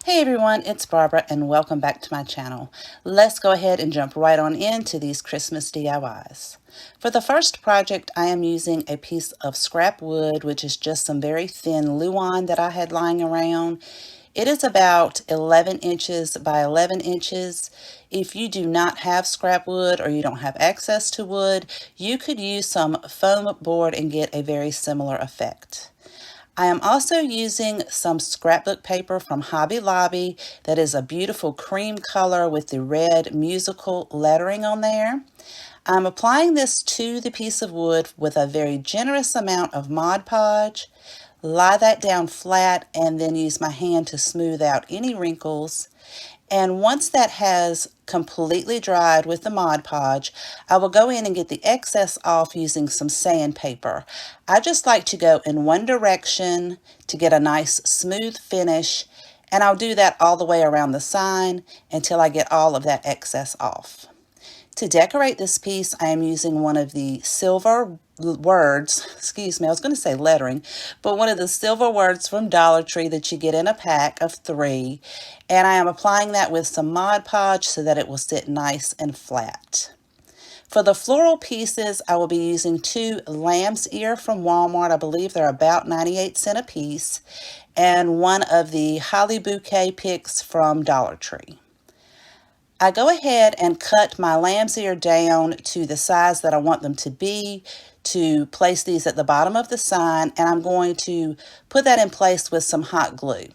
Hey everyone, it's Barbara and welcome back to my channel. Let's go ahead and jump right on into these Christmas DIYs. For the first project, I am using a piece of scrap wood, which is just some very thin luan that I had lying around. It is about 11 inches by 11 inches. If you do not have scrap wood or you don't have access to wood, you could use some foam board and get a very similar effect. I am also using some scrapbook paper from Hobby Lobby that is a beautiful cream color with the red musical lettering on there. I'm applying this to the piece of wood with a very generous amount of Mod Podge. Lie that down flat and then use my hand to smooth out any wrinkles. And once that has completely dried with the Mod Podge, I will go in and get the excess off using some sandpaper. I just like to go in one direction to get a nice smooth finish, and I'll do that all the way around the sign until I get all of that excess off. To decorate this piece, I am using one of the silver words, I was going to say lettering, but one of the silver words from Dollar Tree that you get in a pack of 3. And I am applying that with some Mod Podge so that it will sit nice and flat. For the floral pieces, I will be using 2 lamb's ear from Walmart. I believe they're about 98 cents a piece. And one of the holly bouquet picks from Dollar Tree. I go ahead and cut my lamb's ear down to the size that I want them to be to place these at the bottom of the sign, and I'm going to put that in place with some hot glue.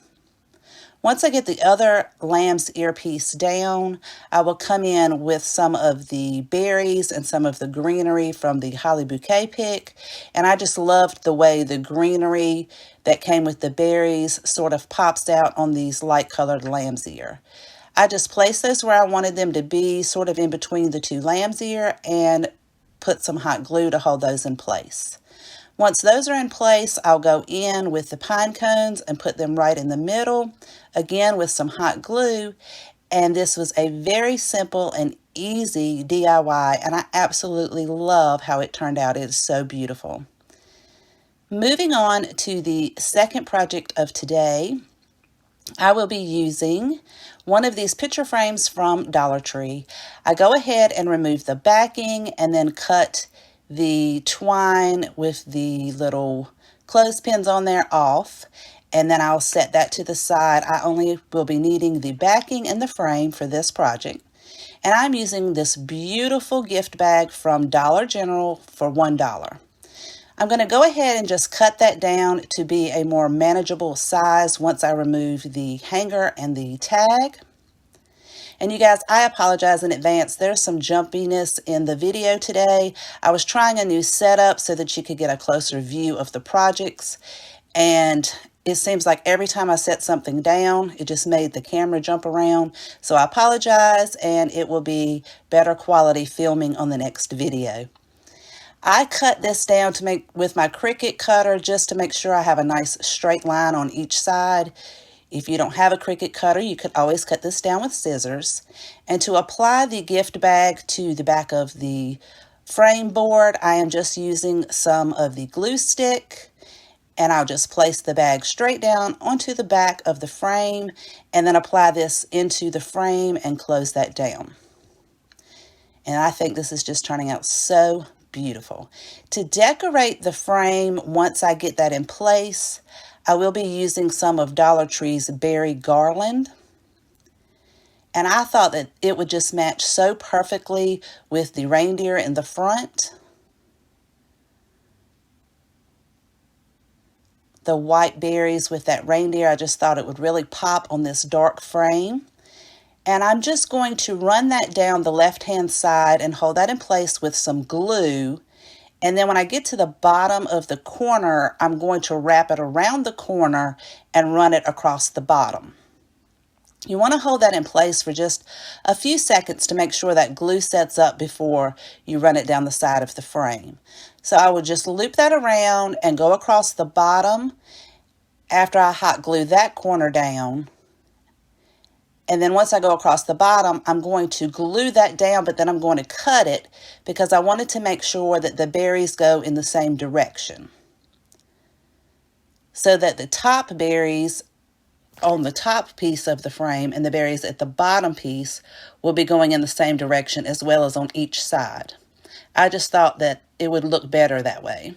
Once I get the other lamb's ear piece down, I will come in with some of the berries and some of the greenery from the holly bouquet pick, and I just loved the way the greenery that came with the berries sort of pops out on these light colored lamb's ear. I just placed those where I wanted them to be, sort of in between the 2 lamb's ear, and put some hot glue to hold those in place. Once those are in place, I'll go in with the pine cones and put them right in the middle, again with some hot glue. And this was a very simple and easy DIY, and I absolutely love how it turned out. It is so beautiful. Moving on to the second project of today, I will be using one of these picture frames from Dollar Tree. I go ahead and remove the backing and then cut the twine with the little clothespins on there off, and then I'll set that to the side. I only will be needing the backing and the frame for this project. And I'm using this beautiful gift bag from Dollar General for $1. I'm going to go ahead and just cut that down to be a more manageable size once I remove the hanger and the tag. And you guys, I apologize in advance. There's some jumpiness in the video today. I was trying a new setup so that you could get a closer view of the projects. And it seems like every time I set something down, it just made the camera jump around. So I apologize, and it will be better quality filming on the next video. I cut this down to make with my Cricut cutter just to make sure I have a nice straight line on each side. If you don't have a Cricut cutter, you could always cut this down with scissors. And to apply the gift bag to the back of the frame board, I am just using some of the glue stick, and I'll just place the bag straight down onto the back of the frame and then apply this into the frame and close that down. And I think this is just turning out so beautiful. To decorate the frame, once I get that in place, I will be using some of Dollar Tree's berry garland. And I thought that it would just match so perfectly with the reindeer in the front. The white berries with that reindeer, I just thought it would really pop on this dark frame. And I'm just going to run that down the left-hand side and hold that in place with some glue. And then when I get to the bottom of the corner, I'm going to wrap it around the corner and run it across the bottom. You want to hold that in place for just a few seconds to make sure that glue sets up before you run it down the side of the frame. So I will just loop that around and go across the bottom after I hot glue that corner down. And then once I go across the bottom, I'm going to glue that down, but then I'm going to cut it because I wanted to make sure that the berries go in the same direction, so that the top berries on the top piece of the frame, and the berries at the bottom piece will be going in the same direction as well as on each side. I just thought that it would look better that way.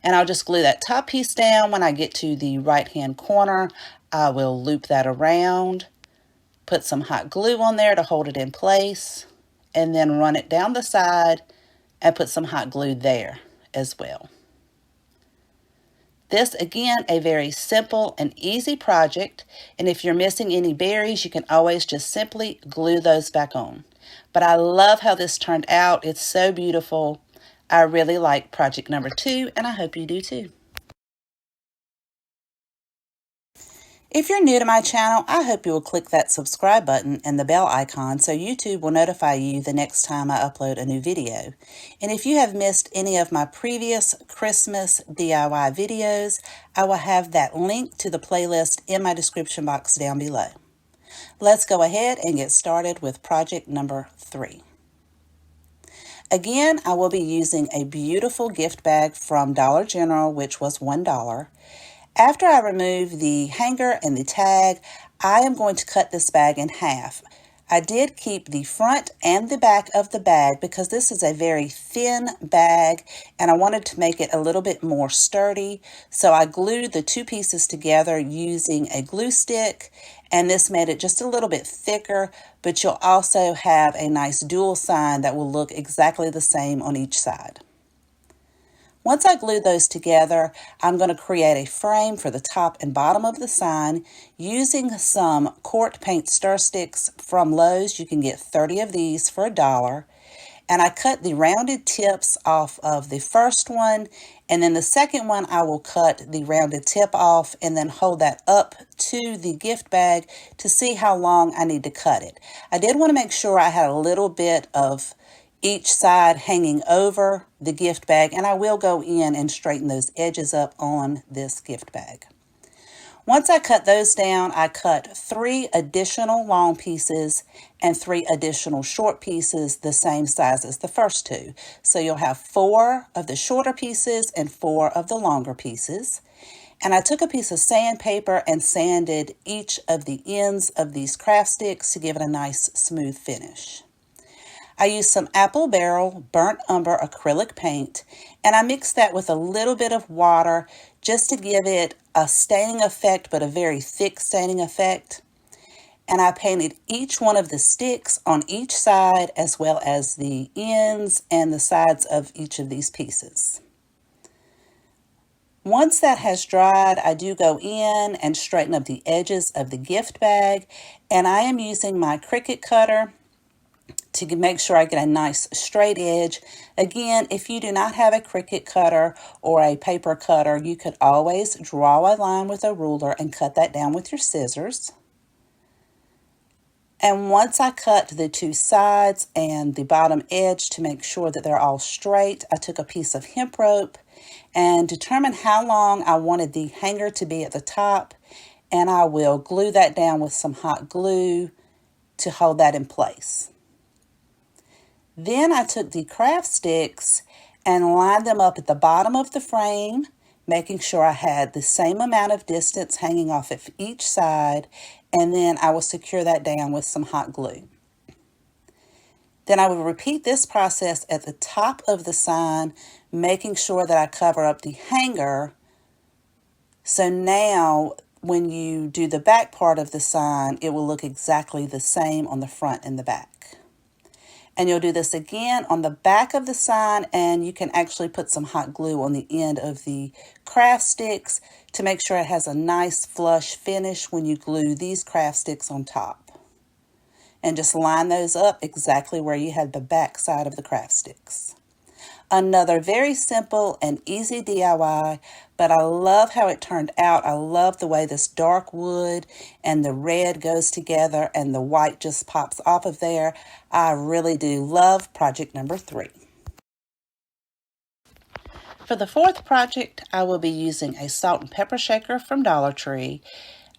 And I'll just glue that top piece down. When I get to the right hand corner, I will loop that around, put some hot glue on there to hold it in place, and then run it down the side and put some hot glue there as well. This, again, a very simple and easy project, and if you're missing any berries, you can always just simply glue those back on. But I love how this turned out. It's so beautiful. I really like project number 2, and I hope you do too. If you're new to my channel, I hope you will click that subscribe button and the bell icon so YouTube will notify you the next time I upload a new video. And if you have missed any of my previous Christmas DIY videos, I will have that link to the playlist in my description box down below. Let's go ahead and get started with project number 3. Again, I will be using a beautiful gift bag from Dollar General, which was $1. After I remove the hanger and the tag, I am going to cut this bag in half. I did keep the front and the back of the bag because this is a very thin bag and I wanted to make it a little bit more sturdy. So I glued the two pieces together using a glue stick, and this made it just a little bit thicker, but you'll also have a nice dual sign that will look exactly the same on each side. Once I glue those together, I'm going to create a frame for the top and bottom of the sign using some quart paint stir sticks from Lowe's. You can get 30 of these for $1. And I cut the rounded tips off of the first one, and then the second one I will cut the rounded tip off and then hold that up to the gift bag to see how long I need to cut it. I did want to make sure I had a little bit of each side hanging over the gift bag, and I will go in and straighten those edges up on this gift bag. Once I cut those down, I cut 3 additional long pieces and 3 additional short pieces the same size as the first 2. So you'll have 4 of the shorter pieces and 4 of the longer pieces. And I took a piece of sandpaper and sanded each of the ends of these craft sticks to give it a nice smooth finish. I used some apple barrel burnt umber acrylic paint, and I mixed that with a little bit of water just to give it a staining effect, but a very thick staining effect. And I painted each one of the sticks on each side as well as the ends and the sides of each of these pieces. Once that has dried, I do go in and straighten up the edges of the gift bag, and I am using my Cricut cutter to make sure I get a nice straight edge. Again, if you do not have a Cricut cutter or a paper cutter, you could always draw a line with a ruler and cut that down with your scissors. And once I cut the 2 sides and the bottom edge to make sure that they're all straight, I took a piece of hemp rope and determined how long I wanted the hanger to be at the top, and I will glue that down with some hot glue to hold that in place. Then I took the craft sticks and lined them up at the bottom of the frame, making sure I had the same amount of distance hanging off of each side, and then I will secure that down with some hot glue. Then I will repeat this process at the top of the sign, making sure that I cover up the hanger. So now when you do the back part of the sign, it will look exactly the same on the front and the back. And you'll do this again on the back of the sign, and you can actually put some hot glue on the end of the craft sticks to make sure it has a nice flush finish when you glue these craft sticks on top. And just line those up exactly where you had the back side of the craft sticks. Another very simple and easy DIY, but I love how it turned out. I love the way this dark wood and the red goes together and the white just pops off of there. I really do love project number 3. For the 4th project, I will be using a salt and pepper shaker from Dollar Tree.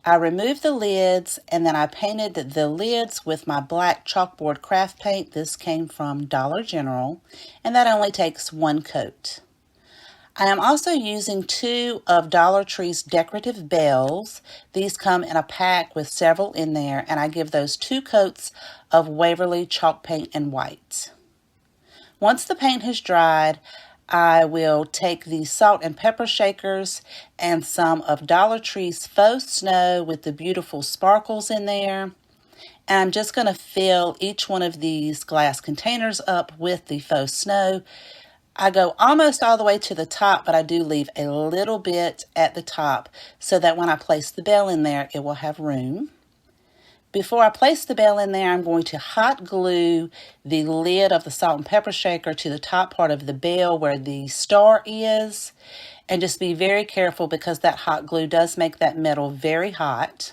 I removed the lids and then I painted the lids with my black chalkboard craft paint. This came from Dollar General, and that only takes 1 coat. I am also using 2 of Dollar Tree's decorative bells. These come in a pack with several in there, and I give those 2 coats of Waverly chalk paint in white. Once the paint has dried, I will take the salt and pepper shakers and some of Dollar Tree's faux snow with the beautiful sparkles in there. And I'm just going to fill each one of these glass containers up with the faux snow. I go almost all the way to the top, but I do leave a little bit at the top so that when I place the bell in there, it will have room. Before I place the bell in there, I'm going to hot glue the lid of the salt and pepper shaker to the top part of the bell where the star is. And just be very careful because that hot glue does make that metal very hot.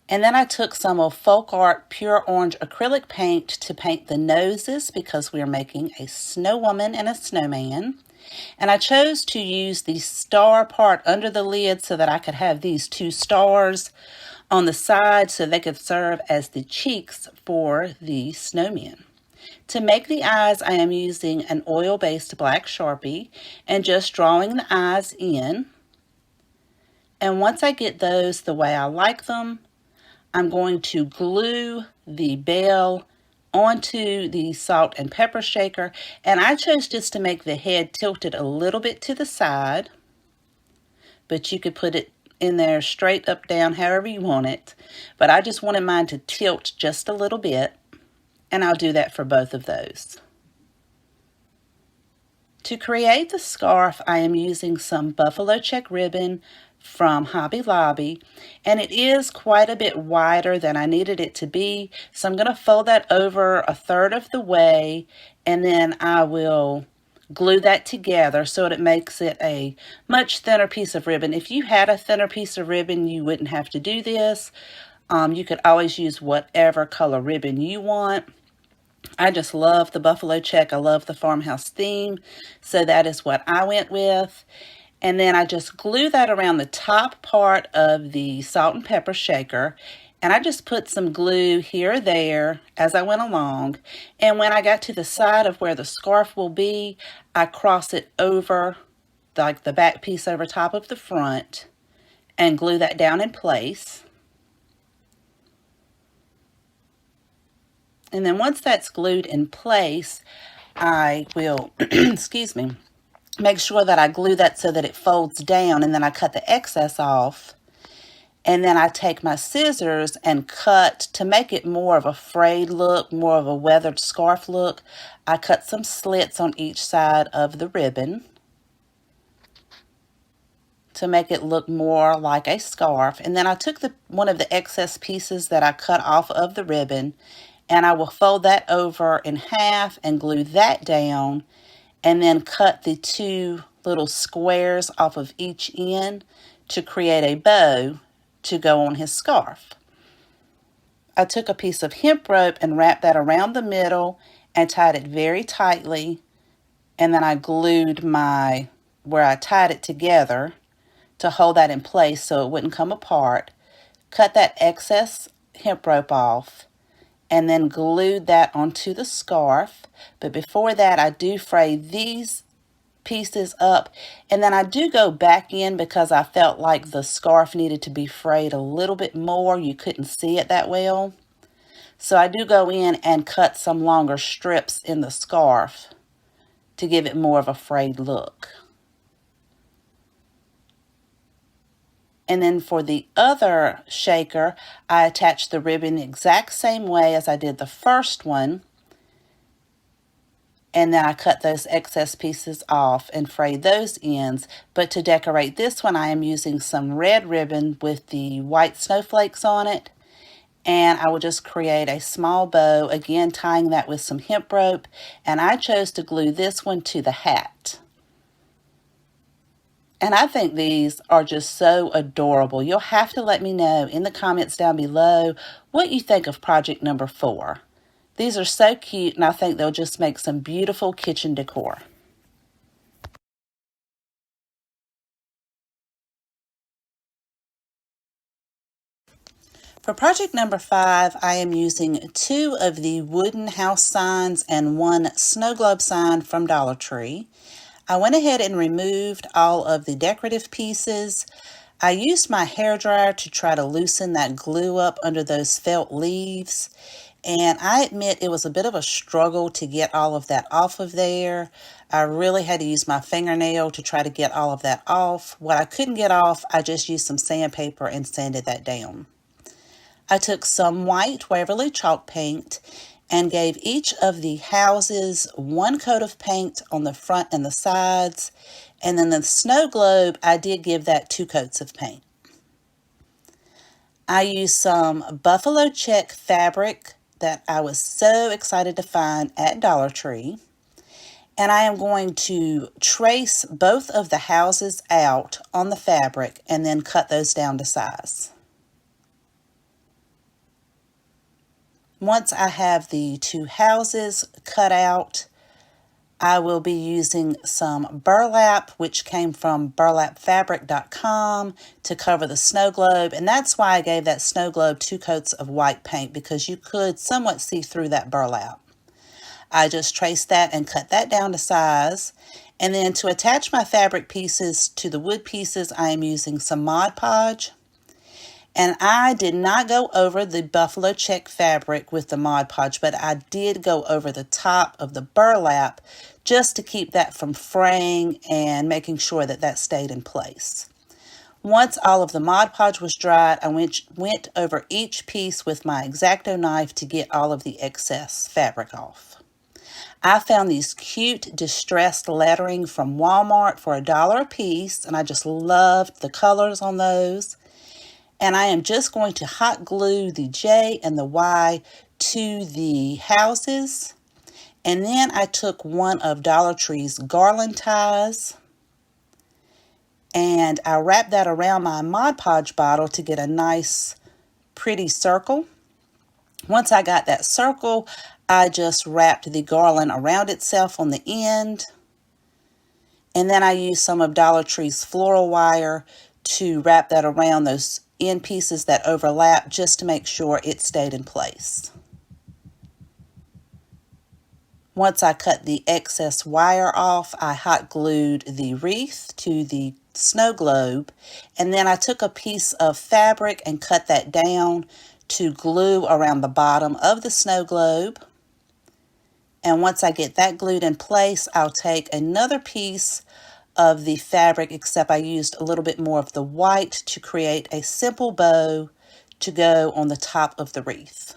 And then I took some of Folk Art Pure Orange acrylic paint to paint the noses because we are making a snow woman and a snowman. And I chose to use the star part under the lid so that I could have these 2 stars on the side so they could serve as the cheeks for the snowman. To make the eyes, I am using an oil-based black Sharpie and just drawing the eyes in. And once I get those the way I like them, I'm going to glue the bell onto the salt and pepper shaker, and I chose just to make the head tilted a little bit to the side, but you could put it in there straight up, down, however you want it, but I just wanted mine to tilt just a little bit, and I'll do that for both of those. To create the scarf, I am using some buffalo check ribbon from Hobby Lobby, and it is quite a bit wider than I needed it to be, so I'm going to fold that over a third of the way, and then I will glue that together so it makes it a much thinner piece of ribbon. If you had a thinner piece of ribbon, you wouldn't have to do this. You could always use whatever color ribbon you want. I just love the buffalo check. I love the farmhouse theme, so that is what I went with. And then I just glue that around the top part of the salt and pepper shaker. And I just put some glue here or there as I went along. And when I got to the side of where the scarf will be, I cross it over, like the back piece over top of the front, and glue that down in place. And then once that's glued in place, I will, excuse me, make sure that I glue that so that it folds down, and then I cut the excess off. And then I take my scissors and cut, to make it more of a frayed look, more of a weathered scarf look, I cut some slits on each side of the ribbon to make it look more like a scarf. And then I took one of the excess pieces that I cut off of the ribbon, and I will fold that over in half and glue that down, and then cut the 2 little squares off of each end to create a bow to go on his scarf. I took a piece of hemp rope and wrapped that around the middle and tied it very tightly, and then I glued where I tied it together to hold that in place so it wouldn't come apart. Cut that excess hemp rope off and then glued that onto the scarf. But before that, I do fray these pieces up, and then I do go back in because I felt like the scarf needed to be frayed a little bit more. You couldn't see it that well. So I do go in and cut some longer strips in the scarf to give it more of a frayed look. And then for the other shaker, I attached the ribbon the exact same way as I did the first one. And then I cut those excess pieces off and frayed those ends. But to decorate this one, I am using some red ribbon with the white snowflakes on it. And I will just create a small bow, again tying that with some hemp rope. And I chose to glue this one to the hat. And I think these are just so adorable. You'll have to let me know in the comments down below what you think of project number 4. These are so cute, and I think they'll just make some beautiful kitchen decor. For project number 5, I am using 2 of the wooden house signs and 1 snow globe sign from Dollar Tree. I went ahead and removed all of the decorative pieces. I used my hairdryer to try to loosen that glue up under those felt leaves. And I admit it was a bit of a struggle to get all of that off of there. I really had to use my fingernail to try to get all of that off. What I couldn't get off, I just used some sandpaper and sanded that down. I took some white Waverly chalk paint and gave each of the houses 1 coat of paint on the front and the sides. And then the snow globe, I did give that 2 coats of paint. I used some buffalo check fabric that I was so excited to find at Dollar Tree. And I am going to trace both of the houses out on the fabric and then cut those down to size. Once I have the 2 houses cut out, I will be using some burlap, which came from burlapfabric.com, to cover the snow globe. And that's why I gave that snow globe 2 coats of white paint, because you could somewhat see through that burlap. I just traced that and cut that down to size. And then to attach my fabric pieces to the wood pieces, I am using some Mod Podge. And I did not go over the buffalo check fabric with the Mod Podge, but I did go over the top of the burlap just to keep that from fraying and making sure that that stayed in place. Once all of the Mod Podge was dried, I went over each piece with my X-Acto knife to get all of the excess fabric off. I found these cute distressed lettering from Walmart for $1 a piece, and I just loved the colors on those. And I am just going to hot glue the J and the Y to the houses. And then I took one of Dollar Tree's garland ties and I wrapped that around my Mod Podge bottle to get a nice pretty circle. Once I got that circle, I just wrapped the garland around itself on the end. And then I used some of Dollar Tree's floral wire to wrap that around those end pieces that overlap, just to make sure it stayed in place. Once I cut the excess wire off, I hot glued the wreath to the snow globe, and then I took a piece of fabric and cut that down to glue around the bottom of the snow globe. And once I get that glued in place, I'll take another piece of the fabric, except I used a little bit more of the white to create a simple bow to go on the top of the wreath.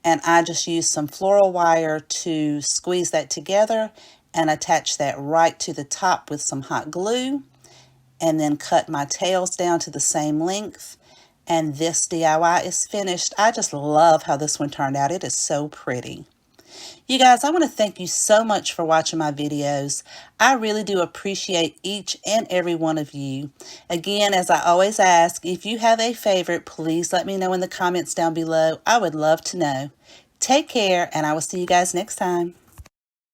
And I just used some floral wire to squeeze that together and attach that right to the top with some hot glue, and then cut my tails down to the same length. And this DIY is finished. I just love how this one turned out. It is so pretty. You guys, I want to thank you so much for watching my videos. I really do appreciate each and every one of you. Again, as I always ask, if you have a favorite, please let me know in the comments down below. I would love to know. Take care, and I will see you guys next time.